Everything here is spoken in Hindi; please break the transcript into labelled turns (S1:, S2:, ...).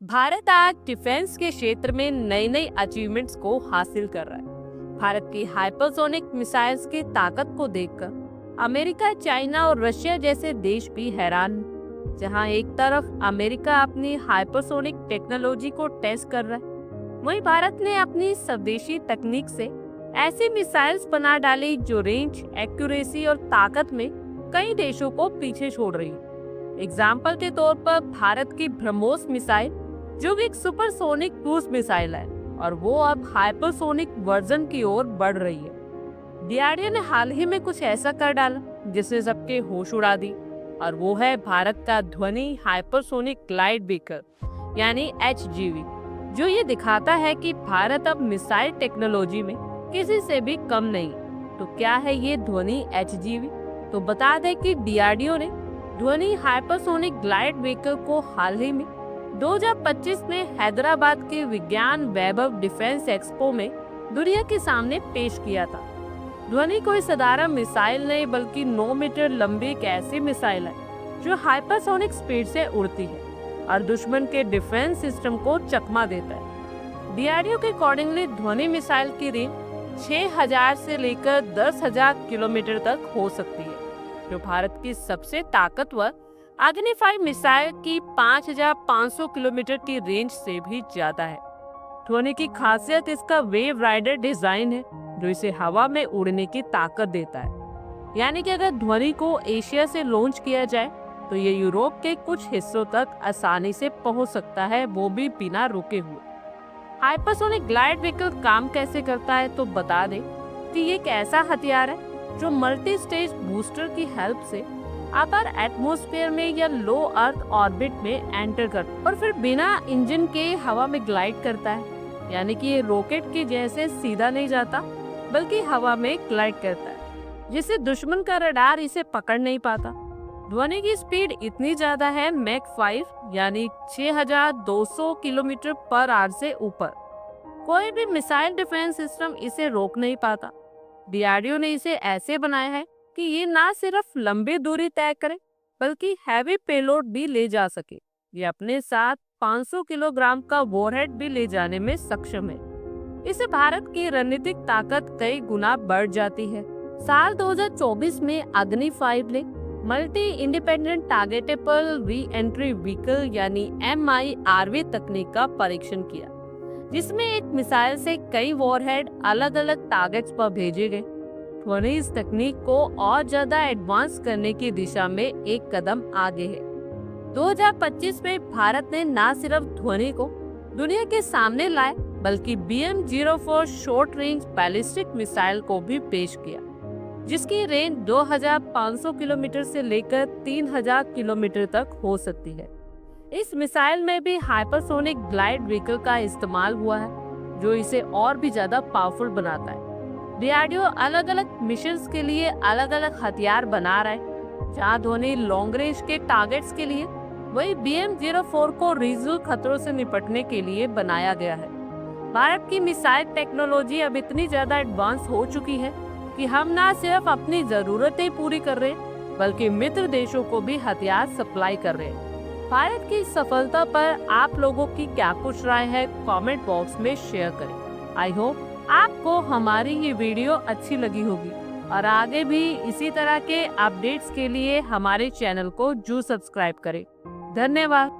S1: भारत आज डिफेंस के क्षेत्र में नई नई अचीवमेंट्स को हासिल कर रहा है। भारत की हाइपरसोनिक मिसाइल्स की ताकत को देखकर अमेरिका, चाइना और रशिया जैसे देश भी हैरान हैं। जहां एक तरफ अमेरिका अपनी हाइपरसोनिक टेक्नोलॉजी को टेस्ट कर रहा है, वहीं भारत ने अपनी स्वदेशी तकनीक से ऐसी मिसाइल्स बना डाली जो रेंज, एक्यूरेसी और ताकत में कई देशों को पीछे छोड़ रही है। एग्जाम्पल के तौर पर भारत की ब्रह्मोस मिसाइल, जो एक सुपरसोनिक क्रूज मिसाइल है, और वो अब हाइपरसोनिक वर्जन की ओर बढ़ रही है। डीआरडीओ ने हाल ही में कुछ ऐसा कर डाला जिसने सबके होश उड़ा दी, और वो है भारत का ध्वनि हाइपरसोनिक ग्लाइड व्हीकल यानी HGV, जो ये दिखाता है कि भारत अब मिसाइल टेक्नोलॉजी में किसी से भी कम नहीं। तो क्या है ये ध्वनि HGV? तो बता दें कि डीआरडीओ ने ध्वनि हाइपरसोनिक ग्लाइड व्हीकल को हाल ही में 2025 में हैदराबाद के विज्ञान वैभव डिफेंस एक्सपो में दुनिया के सामने पेश किया था। ध्वनि कोई साधारण मिसाइल नहीं, बल्कि 9 मीटर लंबी एक ऐसी मिसाइल है जो हाइपरसोनिक स्पीड से उड़ती है और दुश्मन के डिफेंस सिस्टम को चकमा देता है। डीआरडीओ के अकॉर्डिंगली ध्वनि मिसाइल की रेंज 6000 से लेकर 10,000 किलोमीटर तक हो सकती है, जो भारत की सबसे ताकतवर अग्नि 5 मिसाइल की 5,500 किलोमीटर की रेंज से भी ज्यादा है। ध्वनि की खासियत इसका वेव राइडर डिजाइन है, जो इसे हवा में उड़ने की ताकत देता है। यानी कि अगर ध्वनि को एशिया से लॉन्च किया जाए तो ये यूरोप के कुछ हिस्सों तक आसानी से पहुंच सकता है, वो भी बिना रुके हुए। हाइपरसोनिक ग्लाइड व्हीकल काम कैसे करता है, तो बता दें कि ये एक ऐसा हथियार है जो मल्टी स्टेज बूस्टर की हेल्प से अपर एटमॉस्फेयर में या लो अर्थ ऑर्बिट में एंटर करता है और फिर बिना इंजन के हवा में ग्लाइड करता है। यानी कि ये रॉकेट के जैसे सीधा नहीं जाता, बल्कि हवा में ग्लाइड करता है, जिससे दुश्मन का रडार इसे पकड़ नहीं पाता। ध्वनि की स्पीड इतनी ज्यादा है, मैक 5 यानी 6200 किलोमीटर पर आवर से ऊपर। कोई भी मिसाइल डिफेंस सिस्टम इसे रोक नहीं पाता। डीआरडीओ ने इसे ऐसे बनाया है कि ये ना सिर्फ लंबी दूरी तय करे, बल्कि हैवी पेलोड भी ले जा सके। ये अपने साथ 500 किलोग्राम का वॉरहेड भी ले जाने में सक्षम है। इससे भारत की रणनीतिक ताकत कई गुना बढ़ जाती है। साल 2024 में अग्नि 5 ने multi independent targetable re entry vehicle यानी MIRV तकनीक का परीक्षण किया, जिसमें एक मिसाइल से कई वॉरहेड अलग अलग टारगेट्स पर भेजे गए। ध्वनि इस तकनीक को और ज्यादा एडवांस करने की दिशा में एक कदम आगे है। 2025 में भारत ने न सिर्फ ध्वनि को दुनिया के सामने लाया, बल्कि BM-04 short range ballistic missile को भी पेश किया, जिसकी रेंज 2500 किलोमीटर से लेकर 3000 किलोमीटर तक हो सकती है। इस मिसाइल में भी हाइपरसोनिक ग्लाइड व्हीकल का इस्तेमाल हुआ है, जो इसे और भी ज्यादा पावरफुल बनाता है। डीआरडीओ अलग अलग मिशंस के लिए अलग अलग हथियार बना रहा है। जहां ध्वनि लॉन्ग रेंज के टारगेट्स के लिए, वही BM-04 को रीजनल खतरों से निपटने के लिए बनाया गया है। भारत की मिसाइल टेक्नोलॉजी अब इतनी ज्यादा एडवांस हो चुकी है कि हम न सिर्फ अपनी जरूरतें पूरी कर रहे हैं, बल्कि मित्र देशों को भी हथियार सप्लाई कर रहे हैं। भारत की सफलता पर आप लोगों की क्या कुछ राय है, कमेंट बॉक्स में शेयर करें। आई होप आपको हमारी ये वीडियो अच्छी लगी होगी, और आगे भी इसी तरह के अपडेट्स के लिए हमारे चैनल को जरूर सब्सक्राइब करें। धन्यवाद।